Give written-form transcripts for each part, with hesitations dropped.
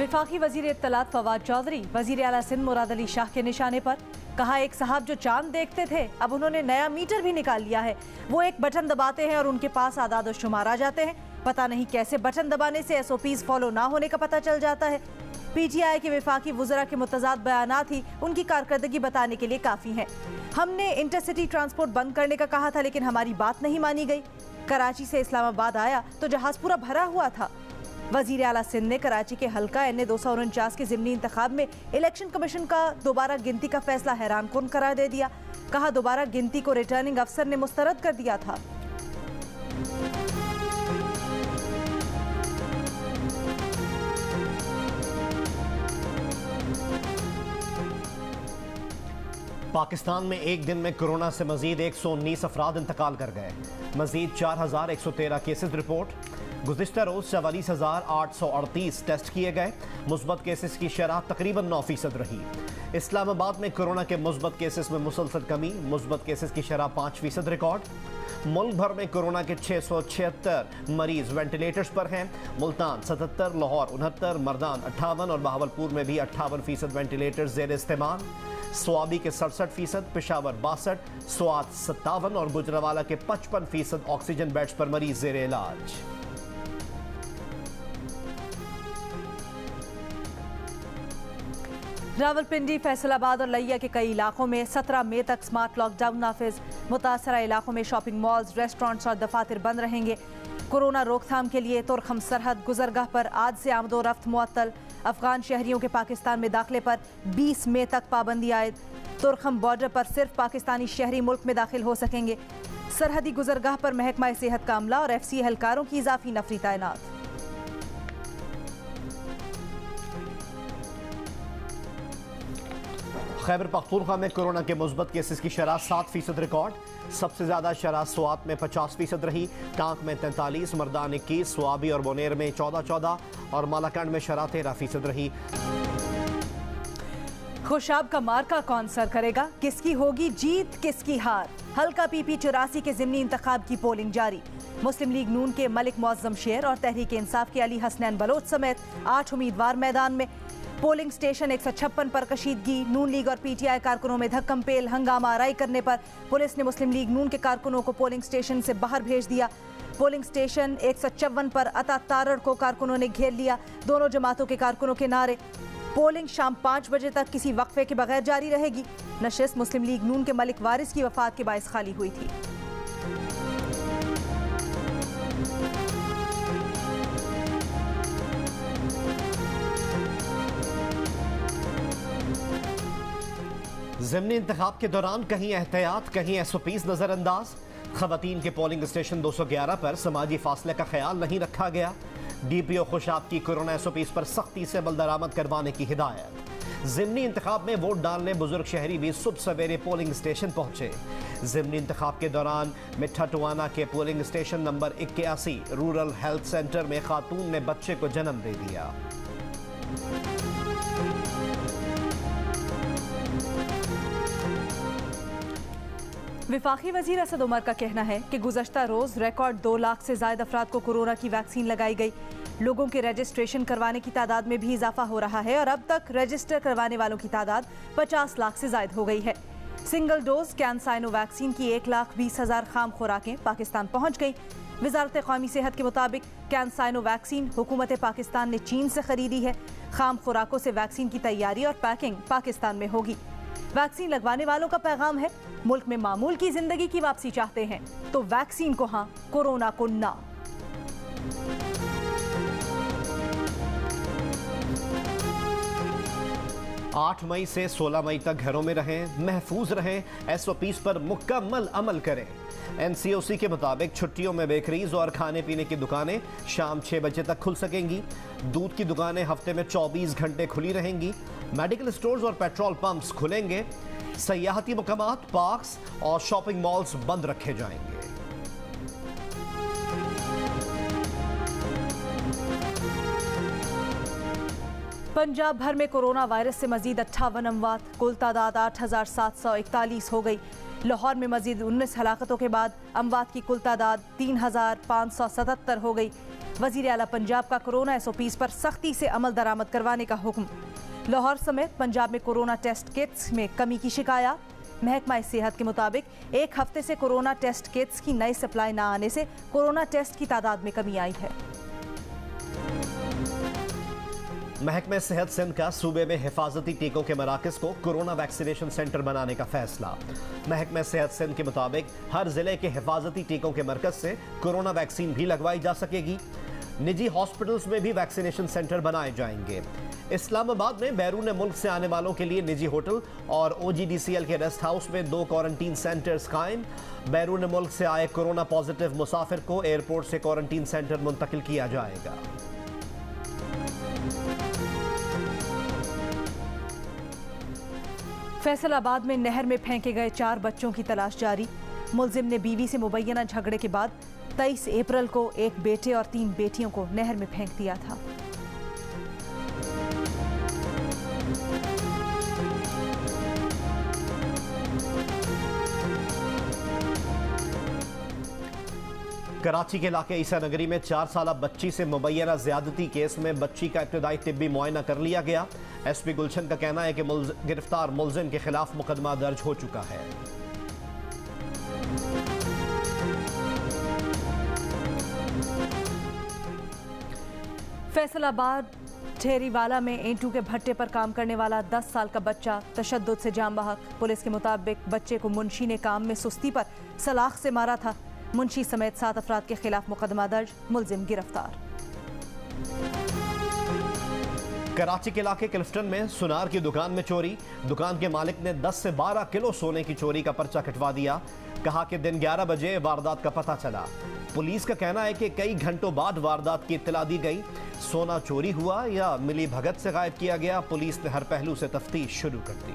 विफाकी वजीर इत्तलात फवाद चौधरी वजीर आला सिंध मुराद अली शाह के निशाने पर। कहा, एक साहब जो चांद देखते थे अब उन्होंने नया मीटर भी निकाल लिया है। वो एक बटन दबाते हैं और उनके पास आदाद और शुमार आ जाते हैं। पता नहीं कैसे बटन दबाने से SOPs फॉलो ना होने का पता चल जाता है। PTI के विफाकी वज़रा के मुतज़ाद बयानात ही उनकी कारकर्दगी बताने के लिए काफ़ी हैं। हमने इंटरसिटी ट्रांसपोर्ट बंद करने का कहा था, लेकिन हमारी बात नहीं मानी गई। कराची से इस्लामाबाद आया तो जहाज़ पूरा भरा हुआ था। वज़ीर आला सिंध ने कराची के हल्का NA 249 के ज़िमनी इंतखाब में इलेक्शन कमीशन का दोबारा गिनती का फैसला हैरान कुन करार दे दिया। कहा, दोबारा गिनती को रिटर्निंग अफसर ने मुस्तरद कर दिया था। पाकिस्तान में एक दिन में कोरोना से मजीद 119 अफराद इंतकाल कर गए। मजीद 4113 केसेस रिपोर्ट। गुज़िश्ता रोज़ 44,838 टेस्ट किए गए। मुस्बत केसेस की शरह तकरीबन 9% रही। इस्लामाबाद में कोरोना के मुस्बत केसेस में मुसलसल कमी। मुस्बत केसेस की शरह 5% रिकॉर्ड। मुल्क भर में कोरोना के 676 मरीज वेंटिलेटर्स पर हैं। मुल्तान 77, लाहौर 69, मर्दान 58 और बहावलपुर में भी 58% वेंटिलेटर्स ज़ेर इस्तेमाल। स्वाबी के 67%, पेशावर 62, स्वात 57 और गुजरावाला के 55% ऑक्सीजन बेड्स पर मरीज ज़ेर इलाज। रावलपिंडी, फैसलाबाद और लिया के कई इलाकों में 17 मई तक स्मार्ट लॉकडाउन नाफिज। मुतासरा इलाकों में शॉपिंग मॉल्स, रेस्टोरेंट्स और दफातर बंद रहेंगे। कोरोना रोकथाम के लिए तुरखम सरहद गुजरगाह पर आज से आमदोरफ्त मुअत्तल। अफगान शहरियों के पाकिस्तान में दाखिले पर 20 मई तक पाबंदी आयद। तुरखम बॉर्डर पर सिर्फ पाकिस्तानी शहरी मुल्क में दाखिल हो सकेंगे। सरहदी गुजरगाह पर महकमा सेहत का अमला और FC एहलकारों की इजाफी नफरी तैनात। खैबर पख्तूनख्वा में कोरोना के मुस्बत केसेस की शरह 7% रिकॉर्ड। सबसे ज़्यादा शरह स्वात में 50% रही। टांक में 43, मर्दान 21, स्वाबी और बोनेर में 14 और मालाकंड में शरह 13% रही। खुशाब का मार्का कौन सर करेगा? किसकी होगी जीत, किसकी हार? हल्का PP 84 के ज़िमनी इंतखाब की पोलिंग जारी। मुस्लिम लीग नून के मलिक मुअज्जम शेर और तहरीक इंसाफ के अली हसनैन बलोच समेत 8 उम्मीदवार मैदान में। पोलिंग स्टेशन 156 पर कशीदगी। नून लीग और PTI कारकुनों में धक्कम पेल। हंगामा आराई करने पर पुलिस ने मुस्लिम लीग नून के कारकुनों को पोलिंग स्टेशन से बाहर भेज दिया। पोलिंग स्टेशन 154 पर अता तारड़ को कारकुनों ने घेर लिया। दोनों जमातों के कारकुनों के नारे। पोलिंग शाम 5 बजे तक किसी वक्फे के बगैर जारी रहेगी। नशिस्त मुस्लिम लीग नून के मलिक वारिस की वफात के बायस खाली हुई थी। ज़िमनी इंतखाब के दौरान कहीं एहतियात, कहीं SOPs नजरअंदाज। खवातीन के पोलिंग स्टेशन 211 पर समाजी फासले का ख्याल नहीं रखा गया। DPO खुशाब की कोरोना SOPs पर सख्ती से अमल दरामद करवाने की हिदायत। ज़िमनी इंतखाब में वोट डालने बुजुर्ग शहरी भी सुबह सवेरे पोलिंग स्टेशन पहुंचे। ज़िमनी इंतखाब के दौरान मिठा टुवाना के polling station number 81 rural health centre में खातून ने बच्चे को जन्म दे दिया। 'वफाकी वजीर असद उमर का कहना है कि गुज़श्ता रोज़ रिकॉर्ड 2 लाख से ज़ायद अफराद को कोरोना की वैक्सीन लगाई गई। लोगों के रजिस्ट्रेशन करवाने की तादाद में भी इजाफा हो रहा है और अब तक रजिस्टर करवाने वालों की तादाद 50 लाख से ज़ायद हो गई है। सिंगल डोज कैंसाइनो वैक्सीन की 1,20,000 खाम खुराकें पाकिस्तान पहुँच गई। वजारत कौमी सेहत के मुताबिक कैंसाइनो वैक्सीन हुकूमत पाकिस्तान ने चीन से खरीदी है। खाम खुराकों से वैक्सीन की तैयारी और पैकिंग पाकिस्तान में होगी। वैक्सीन लगवाने वालों का पैगाम है, मुल्क में मामूल की जिंदगी की वापसी चाहते हैं तो वैक्सीन को हाँ, कोरोना को ना। आठ मई से 16 मई तक घरों में रहें, महफूज रहें, SOPs पर मुकम्मल अमल करें। NCOC के मुताबिक छुट्टियों में बेकरीज और खाने पीने की दुकानें शाम 6 बजे तक खुल सकेंगी। दूध की दुकानें हफ्ते में 24 घंटे खुली रहेंगी। मेडिकल स्टोर्स और पेट्रोल पंप्स खुलेंगे। सयाहती मकामात, पार्क्स और शॉपिंग मॉल्स बंद रखे जाएंगे। पंजाब भर में कोरोना वायरस से मजीद 58 अमवात, कुल तादाद 8,741 हो गई। लाहौर में मजीद 19 हलाकतों के बाद अमवात की कुल तादाद 3,577 हो गई। वजीर आला पंजाब का कोरोना एसओपीज पर सख्ती से अमल दरामद करवाने का हुक्म। लाहौर समेत पंजाब में कोरोना टेस्ट किट्स में कमी की शिकायत। महकमा सेहत के मुताबिक एक हफ्ते से कोरोना टेस्ट किट्स की नई सप्लाई न आने से कोरोना टेस्ट की तादाद में कमी आई है। महकमा सेहत सिंध का सूबे में हिफाजती टीकों के मराकज को कोरोना वैक्सीनेशन सेंटर बनाने का फैसला। महकमा सेहत सिंध के मुताबिक हर जिले के हिफाजती टीकों के मरकज से कोरोना वैक्सीन भी लगवाई जा सकेगी। निजी हॉस्पिटल्स में भी वैक्सीनेशन सेंटर बनाए जाएंगे। इस्लामाबाद में बैरून मुल्क से आने वालों के लिए निजी होटल और OGDCL के रेस्ट हाउस में 2 क्वारंटीन सेंटर्स कायम। बैरून मुल्क से आए कोरोना पॉजिटिव मुसाफिर को एयरपोर्ट से क्वारंटीन सेंटर मुंतकिल किया जाएगा। फैसलाबाद में नहर में फेंके गए 4 बच्चों की तलाश जारी। मुलजिम ने बीवी से मुबैना झगड़े के बाद 23 अप्रैल को एक बेटे और 3 बेटियों को नहर में फेंक दिया था। कराची के इलाके ईसा नगरी में 4 साला बच्ची से मुबैना ज्यादती केस में बच्ची का इब्तदाई तिब्बी मुआयना कर लिया गया। SP गुलशन का कहना है कि गिरफ्तार मुलजिम के खिलाफ मुकदमा दर्ज हो चुका है। फैसलाबाद ठेरीवाला में ईंटों के भट्टे पर काम करने वाला 10 साल का बच्चा तशद्दुद से जाम बहक। पुलिस के मुताबिक बच्चे को मुंशी ने काम में सुस्ती पर सलाख से मारा था। मुंशी समेत 7 अफराद के खिलाफ मुकदमा दर्ज, मुलजिम गिरफ्तार। कराची के इलाके क्लिफ्टन में सुनार की दुकान में चोरी। दुकान के मालिक ने 10 से 12 किलो सोने की चोरी का पर्चा कटवा दिया। कहा कि दिन 11 बजे वारदात का पता चला। पुलिस का कहना है कि कई घंटों बाद वारदात की इत्तला दी गई। सोना चोरी हुआ या मिली भगत से गायब किया गया, पुलिस ने हर पहलू से तफ्तीश शुरू कर दी।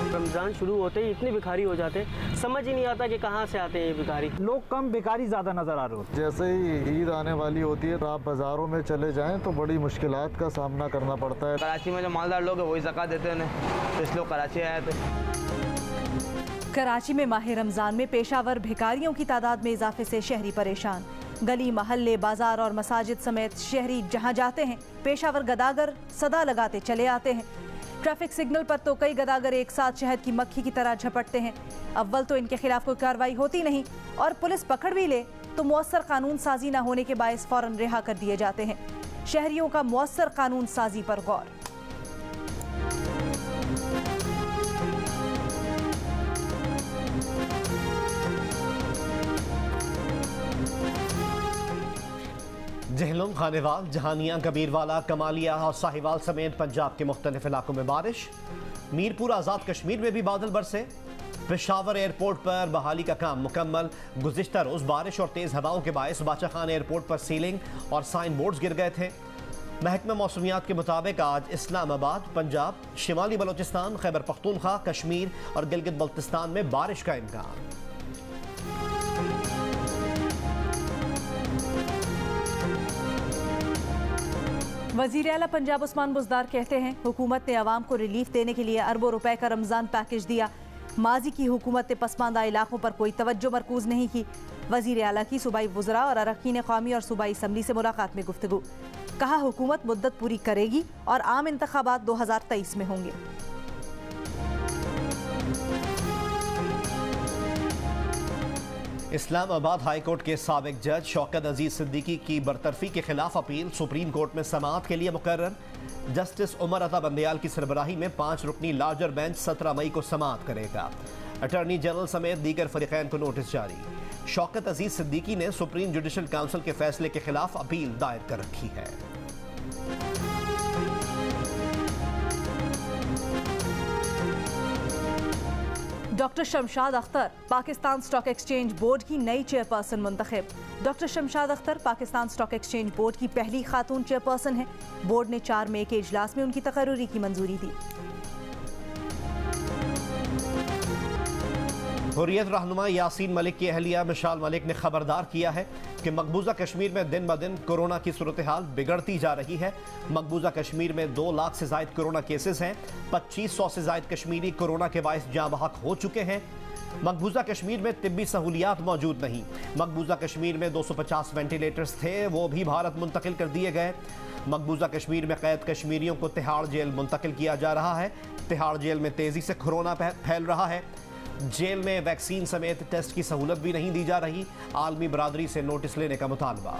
रमजान शुरू होते ही इतने भिखारी हो जाते, समझ ही नहीं आता कि कहाँ से आते हैं ये भिखारी। लोग कम, भिखारी ज्यादा नजर आ रहे होते। जैसे ही ईद आने वाली होती है तो आप बाजारों में चले जाएं तो बड़ी मुश्किलात का सामना करना पड़ता है। कराची में जो मालदार लोग हैं वही ज़कात देते हैं, तो इसलिए लोग कराची आए थे। कराची में माह रमजान में पेशावर भिखारियों की तादाद में इजाफे से शहरी परेशान। गली महल्ले बाजार और मसाजिद समेत शहरी जहां जाते हैं पेशावर गदागर सदा लगाते चले आते हैं। ट्रैफिक सिग्नल पर तो कई गदागर एक साथ शहद की मक्खी की तरह झपटते हैं। अव्वल तो इनके खिलाफ कोई कार्रवाई होती नहीं और पुलिस पकड़ भी ले तो मुअस्सर कानून साजी न होने के बायस फौरन रिहा कर दिए जाते हैं। शहरियों का मुअस्सर कानून साजी पर गौर। जहलम, खानेवाल, जहानिया, कबीरवाला, कमालिया और साहिवाल समेत पंजाब के मुख्तलिफ इलाकों में बारिश। मीरपुर आज़ाद कश्मीर में भी बादल बरसे। पेशावर एयरपोर्ट पर बहाली का काम मुकम्मल। गुज़िश्ता रोज़ बारिश और तेज़ हवाओं के बायस बादशाह खान एयरपोर्ट पर सीलिंग और साइन बोर्ड्स गिर गए थे। महकमा मौसमियात के मुताबिक आज इस्लामाबाद, पंजाब, शिमाली बलोचिस्तान, खैबर पख्तूनख्वा, कश्मीर और गिलगित बल्तिस्तान में बारिश का इम्कान। वज़ीर आला पंजाब उस्मान बुज़दार कहते हैं हुकूमत ने अवाम को रिलीफ देने के लिए अरबों रुपए का रमज़ान पैकेज दिया। माजी की हुकूमत ने पसमानदा इलाकों पर कोई तवज्जो मरकूज नहीं की। वज़ीर आला की सूबाई वज़रा और अरकान क़ौमी और सूबाई असम्बली से मुलाकात में गुफ्तगू। कहा हुकूमत मुद्दत पूरी करेगी और आम इंतखाबात 2023 में होंगे। इस्लामाबाद हाई कोर्ट के साबिक जज शौकत अजीज सिद्दीकी की बरतरफी के खिलाफ अपील सुप्रीम कोर्ट में समाअत के लिए मुकर्रर। जस्टिस उमर अता बंदयाल की सरबराही में 5 रुकनी लार्जर बेंच 17 मई को समाअत करेगा। अटॉर्नी जनरल समेत दीगर फरीकैन को नोटिस जारी। शौकत अजीज सिद्दीकी ने सुप्रीम जुडिशल काउंसिल के फैसले के खिलाफ अपील दायर कर रखी है। Doctor Shamshad Akhtar Pakistan stock exchange board की नई चेयरपर्सन मुंतखब। Doctor Shamshad Akhtar Pakistan stock exchange board की पहली खातून चेयरपर्सन है। बोर्ड ने 4 मई के इजलास में उनकी तकर्रुरी की मंजूरी दी। हुर्रियत रहनुमा यासीन मलिक की अहलिया मिशाल मलिक ने खबरदार किया है कि मकबूजा कश्मीर में दिन ब दिन कोरोना की सूरत हाल बिगड़ती जा रही है। मकबूजा कश्मीर में 2 लाख से जायद कोरोना केसेस हैं। 2500 से जायद कश्मीरी कोरोना के बायस जाँ बहक हो चुके हैं। मकबूजा कश्मीर में तिब्बी सहूलियात मौजूद नहीं। मकबूजा कश्मीर में 250 वेंटिलेटर्स थे, वो भी भारत मुंतकिल कर दिए गए। मकबूजा कश्मीर में कैद कश्मीरियों को तिहाड़ जेल मुंतकिल किया जा रहा है। तिहाड़ जेल में तेजी से कोरोना फैल रहा है। जेल में वैक्सीन समेत टेस्ट की सहूलत भी नहीं दी जा रही। आलमी बरादरी से नोटिस लेने का मुतालबा।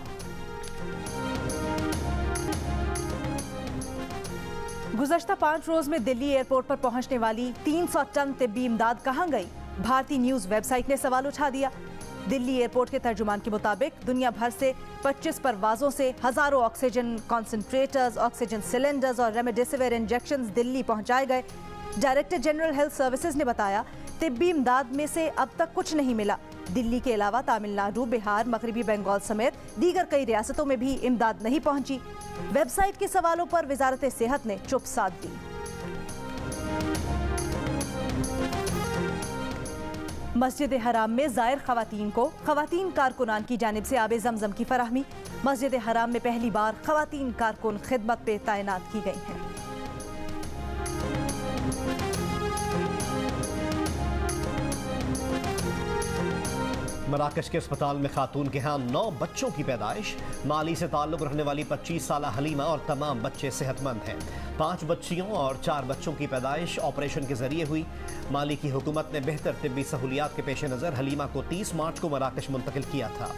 गुज़श्ता 5 रोज में दिल्ली एयरपोर्ट पर पहुंचने वाली 300 टन तिब्बी इमदाद कहां गई? भारतीय न्यूज वेबसाइट ने सवाल उठा दिया। दिल्ली एयरपोर्ट के तर्जुमान के मुताबिक दुनिया भर से 25 परवाजों से हजारों ऑक्सीजन कॉन्सेंट्रेटर्स, ऑक्सीजन सिलेंडर्स और रेमडेसिविर इंजेक्शंस दिल्ली पहुंचाए गए। डायरेक्टर जनरल हेल्थ सर्विसेज ने बताया, तिब्बी इमदाद में से अब तक कुछ नहीं मिला। दिल्ली के अलावा तमिलनाडु, बिहार, मगरबी बंगाल समेत दीगर कई रियासतों में भी इमदाद नहीं पहुंची। वेबसाइट के सवालों पर वजारत सेहत ने चुप साध दी। मस्जिद हराम में जायर खवातीन को खवातीन कारकुनान की जानिब से आबे जमजम की फराहमी। मस्जिद हराम में पहली बार खवातीन कारकुन खिदमत पे तैनात की गई हैं। मराकश के अस्पताल में खातून के यहाँ 9 बच्चों की पैदाइश। माली से ताल्लुक रखने वाली 25 साला हलीमा और तमाम बच्चे सेहतमंद हैं। 5 बच्चियों और 4 बच्चों की पैदाइश ऑपरेशन के जरिए हुई। माली की हुकूमत ने बेहतर तिब्बी सहूलियात के पेश नज़र हलीमा को 30 मार्च को मराकश मुंतकिल किया था।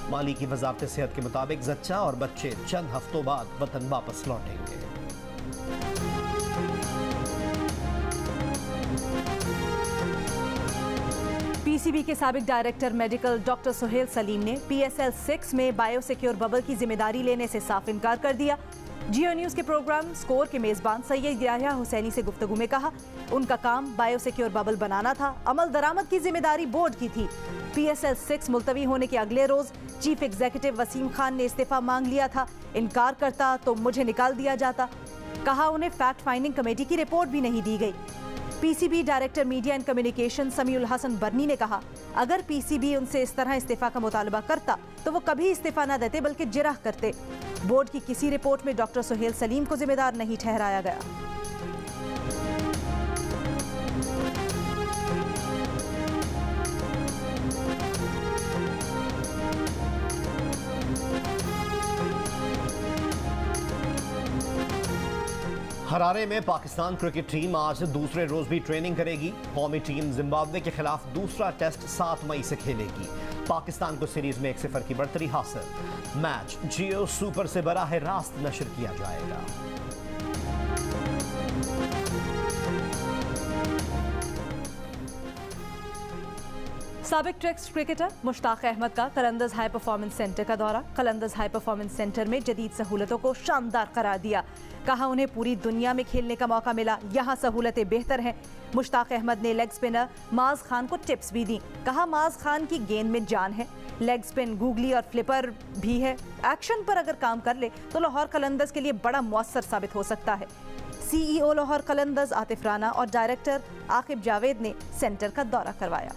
माली की वजारत सेहत के मुताबिक जच्चा और बच्चे चंद हफ्तों बाद वतन वापस लौटेंगे। पीसीबी के साबिक director medical doctor Suhail Salim ने PSL 6 में बायोसिक्योर बबल की जिम्मेदारी लेने से साफ इनकार कर दिया। जियो न्यूज के प्रोग्राम स्कोर के मेजबान सैयद याह्या हुसैनी से गुफ्तगू में कहा, उनका काम बायोसिक्योर बबल बनाना था, अमल दरामद की जिम्मेदारी बोर्ड की थी। PSL 6 मुलतवी होने के अगले रोज चीफ एग्जीक्यूटिव वसीम खान ने इस्तीफा मांग लिया था। इनकार करता तो मुझे निकाल दिया जाता। कहा, उन्हें फैक्ट फाइंडिंग कमेटी की रिपोर्ट भी नहीं दी गई। PCB director media and communication Samiul Hasan Burney ने कहा, अगर पीसीबी उनसे इस तरह इस्तीफा का मुतालबा करता तो वो कभी इस्तीफा न देते बल्कि जिरह करते। बोर्ड की किसी रिपोर्ट में डॉक्टर सुहेल सलीम को जिम्मेदार नहीं ठहराया गया। हरारे में पाकिस्तान क्रिकेट टीम आज दूसरे रोज भी ट्रेनिंग करेगी। कौमी टीम जिम्बाब्वे के खिलाफ दूसरा टेस्ट 7 मई से खेलेगी। पाकिस्तान को सीरीज में 1-0 की बढ़तरी हासिल। मैच जियो सुपर से बराह रास्त नशर किया जाएगा। साबिक टेस्ट क्रिकेटर मुश्ताक अहमद का कलंदर्स हाई परफॉर्मेंस सेंटर का दौरा। कलंदर्स हाई परफॉर्मेंस सेंटर में जदीद सहूलतों को शानदार करार दिया। कहा, उन्हें पूरी दुनिया में खेलने का मौका मिला, यहाँ सहूलतें बेहतर हैं। मुश्ताक अहमद ने लेग स्पिनर माज खान को टिप्स भी दी। कहा, माज खान की गेंद में जान है, लेग स्पिन, गूगली और फ्लिपर भी है। एक्शन पर अगर काम कर ले तो लाहौर कलंदर्स के लिए बड़ा मौसर साबित हो सकता है। CEO लाहौर कलंदर्स आतिफ राना और डायरेक्टर आकिब जावेद ने सेंटर का दौरा करवाया।